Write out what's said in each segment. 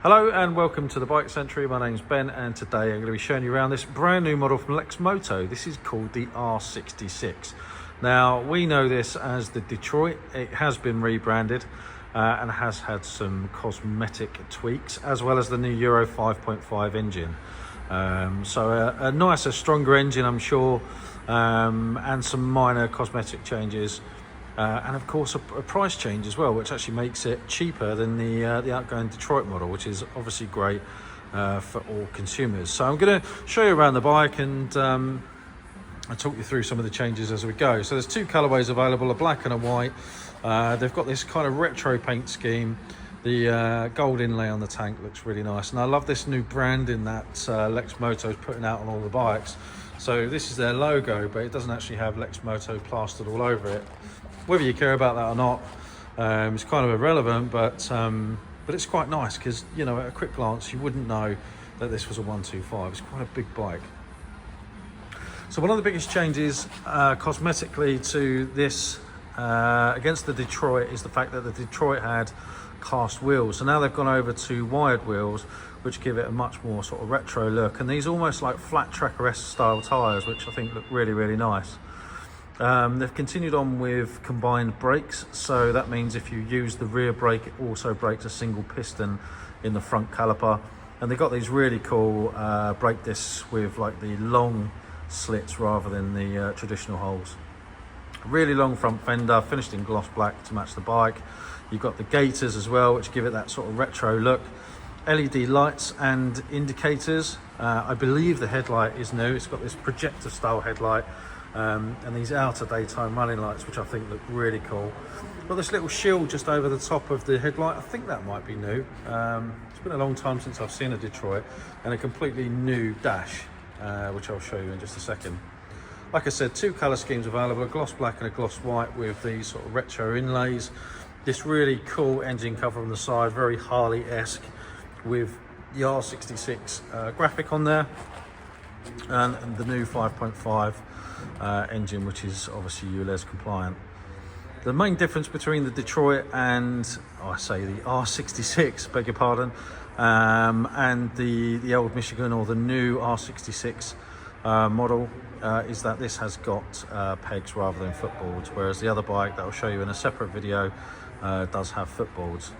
Hello and welcome to the Bike Century. My name's Ben and today I'm going to be showing you around this brand new model from Lexmoto. This is called the R66. Now we know this as the Detroit. It has been rebranded and has had some cosmetic tweaks as well as the new Euro 5.5 engine. So a nicer, stronger engine I'm sure, and some minor cosmetic changes. And of course a price change as well, which actually makes it cheaper than the outgoing Detroit model, which is obviously great for all consumers. So I'm going to show you around the bike and I'll talk you through some of the changes as we go. So there's two colorways available, a black and a white. They've got this kind of retro paint scheme. The gold inlay on the tank looks really nice, and I love this new branding that Lexmoto is putting out on all the bikes. So this is their logo, but it doesn't actually have Lexmoto plastered all over it. Whether you care about that or not, it's kind of irrelevant, but it's quite nice because, you know, at a quick glance you wouldn't know that this was a 125. It's quite a big bike. So one of the biggest changes cosmetically to this against the Detroit is the fact that the Detroit had cast wheels. So now they've gone over to wired wheels, which give it a much more sort of retro look. And these almost like flat tracker-esque style tyres, which I think look really, really nice. They've continued on with combined brakes, so that means if you use the rear brake, it also brakes a single piston in the front caliper. And they've got these really cool brake discs with like the long slits rather than the traditional holes. Really long front fender, finished in gloss black to match the bike. You've got the gaiters as well, which give it that sort of retro look. LED lights and indicators. I believe the headlight is new. It's got this projector style headlight. And these outer daytime running lights, which I think look really cool. Got this little shield just over the top of the headlight. I think that might be new. It's been a long time since I've seen a Detroit, and a completely new dash, which I'll show you in just a second. Like I said, two colour schemes available, a gloss black and a gloss white with these sort of retro inlays. This really cool engine cover on the side, very Harley-esque, with the R66 graphic on there, and the new 5.5 engine, which is obviously ULEZ compliant. The main difference between the Detroit and the R66, beg your pardon, and the old Michigan or the new R66 model is that this has got pegs rather than footboards, whereas the other bike that I'll show you in a separate video does have footboards.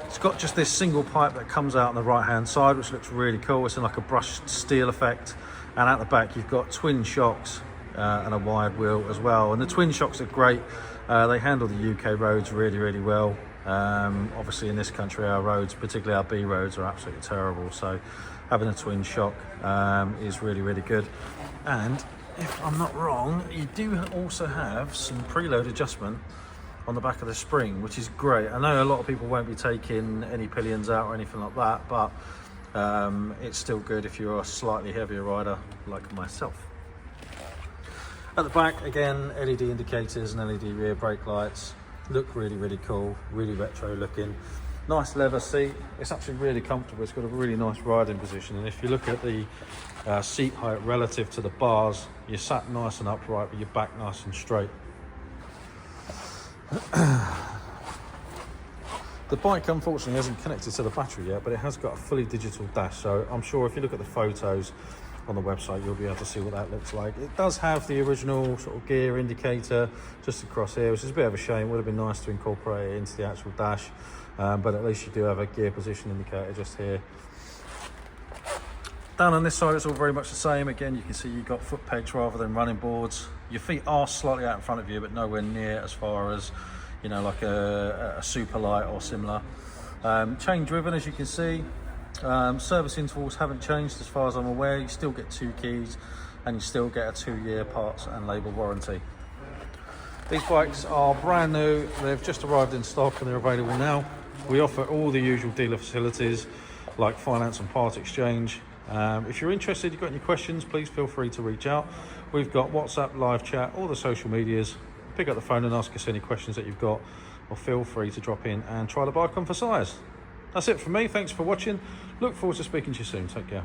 It's got just this single pipe that comes out on the right hand side, which looks really cool. It's in like a brushed steel effect, and at the back you've got twin shocks and a wired wheel as well. And the twin shocks are great. They handle the UK roads really, really well. Obviously in this country our roads, particularly our B roads, are absolutely terrible, so having a twin shock is really, really good. And if I'm not wrong, you do also have some preload adjustment on the back of the spring, which is great. I know a lot of people won't be taking any pillions out or anything like that, but it's still good if you're a slightly heavier rider like myself. At the back, again, LED indicators and LED rear brake lights. Look really, really cool, really retro looking. Nice leather seat. It's actually really comfortable. It's got a really nice riding position. And if you look at the seat height relative to the bars, you're sat nice and upright with your back nice and straight. The bike unfortunately hasn't connected to the battery yet, but it has got a fully digital dash, so I'm sure if you look at the photos on the website you'll be able to see what that looks like. It does have the original sort of gear indicator just across here, which is a bit of a shame. It would have been nice to incorporate it into the actual dash, but at least you do have a gear position indicator just here. Down on this side it's all very much the same. Again, you can see you've got foot pegs rather than running boards. Your feet are slightly out in front of you, but nowhere near as far as, you know, like a super light or similar. Chain driven, as you can see. Service intervals haven't changed as far as I'm aware. You still get 2 keys and you still get a 2-year parts and labour warranty. These bikes are brand new. They've just arrived in stock and they're available now. We offer all the usual dealer facilities like finance and part exchange. If you're interested, you've got any questions, please feel free to reach out. We've got WhatsApp, live chat, all the social medias. Pick up the phone and ask us any questions that you've got, or feel free to drop in and try the bike on for size. That's it from me. Thanks for watching. Look forward to speaking to you soon. Take care.